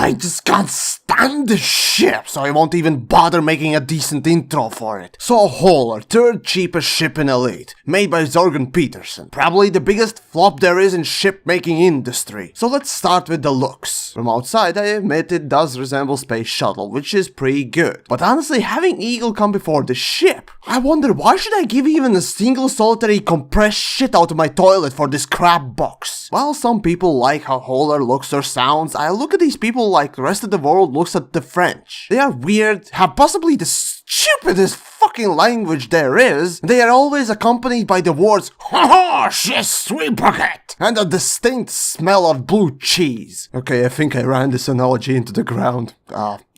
I just can't stand this ship, so I won't even bother making a decent intro for it. So Hauler, third cheapest ship in Elite, made by Jorgen Peterson. Probably the biggest flop there is in ship-making industry. So let's start with the looks. From outside, I admit it does resemble Space Shuttle, which is pretty good. But honestly, having Eagle come before the ship, I wonder why should I give even a single solitary compressed shit out of my toilet for this crap box? While some people like how Hauler looks or sounds, I look at these people like the rest of the world looks at the French. They are weird, have possibly the stupidest fucking language there is. They are always accompanied by the words "Haha, shitbocket" and a distinct smell of blue cheese. Okay, I think I ran this analogy into the ground.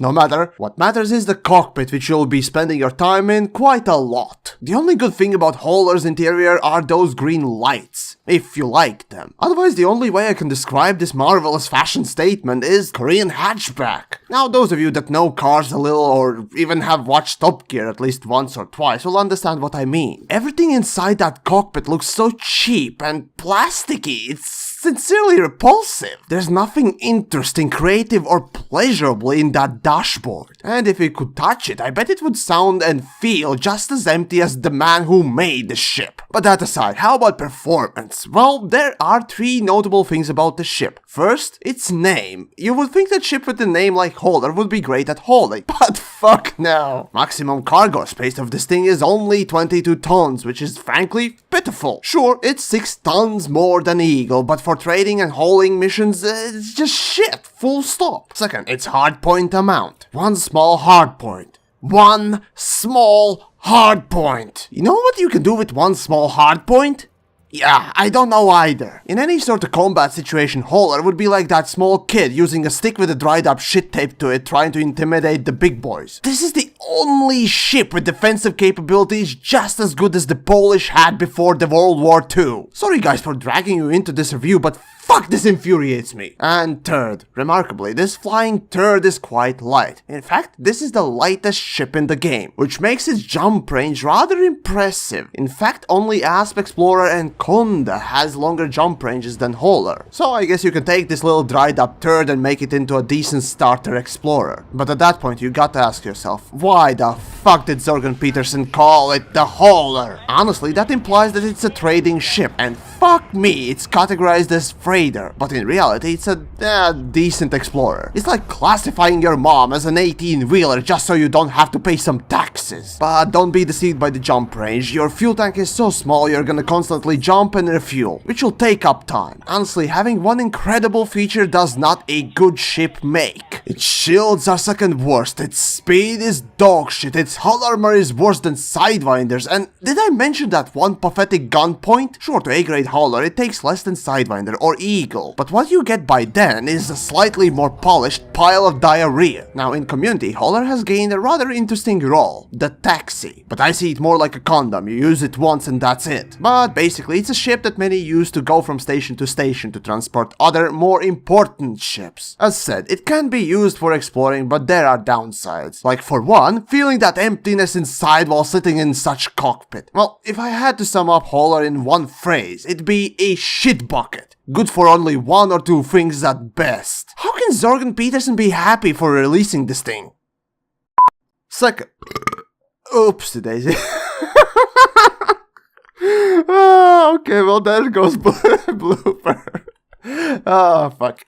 No matter. What matters is the cockpit, which you'll be spending your time in quite a lot. The only good thing about Hauler's interior are those green lights, if you like them. Otherwise, the only way I can describe this marvelous fashion statement is Korean hatchback. Now, those of you that know cars a little or even have watched Top Gear at least once or twice will understand what I mean. Everything inside that cockpit looks so cheap and plasticky, it's sincerely repulsive. There's nothing interesting, creative, or pleasurable in that dashboard. And if you could touch it, I bet it would sound and feel just as empty as the man who made the ship. But that aside, how about performance? Well, there are three notable things about the ship. First, its name. You would think that ship with a name like Hauler would be great at hauling, but fuck no. Maximum cargo space of this thing is only 22 tons, which is frankly pitiful. Sure, it's 6 tons more than Eagle, but for trading and hauling missions, it's just shit, full stop. Second, its hardpoint amount. One small hardpoint. One small hardpoint. You know what you can do with one small hardpoint? Yeah, I don't know either. In any sort of combat situation, Hauler would be like that small kid using a stick with a dried up shit taped to it trying to intimidate the big boys. This is the only ship with defensive capabilities just as good as the Polish had before the World War II. Sorry guys for dragging you into this review, but fuck, this infuriates me. And third, remarkably, this flying turd is quite light. In fact, this is the lightest ship in the game, which makes its jump range rather impressive. In fact, only Asp Explorer and Konda has longer jump ranges than Hauler. So I guess you can take this little dried up turd and make it into a decent starter explorer. But at that point, you gotta ask yourself, why the fuck did Jorgen Peterson call it the Hauler? Honestly, that implies that it's a trading ship, and fuck me, it's categorized as freighter, but in reality it's a decent explorer. It's like classifying your mom as an 18-wheeler just so you don't have to pay some taxes. But don't be deceived by the jump range. Your fuel tank is so small you're gonna constantly jump and refuel, which will take up time. Honestly, having one incredible feature does not a good ship make. Its shields are second worst, its speed is dog shit, its hull armor is worse than Sidewinders, and did I mention that one pathetic gun point? Sure, to A-grade Hauler it takes less than Sidewinder or Eagle, but what you get by then is a slightly more polished pile of diarrhea. Now in Community, Hauler has gained a rather interesting role, the taxi, but I see it more like a condom, you use it once and that's it. But basically it's a ship that many use to go from station to station to transport other more important ships. As said, it can be used for exploring, but there are downsides. Like for one, feeling that emptiness inside while sitting in such cockpit. Well, if I had to sum up Hauler in one phrase, it'd be a shit bucket. Good for only one or two things at best. How can Jorgen Peterson be happy for releasing this thing? Second. Oopsie daisy. Oh, okay, well there goes blooper. Oh, fuck.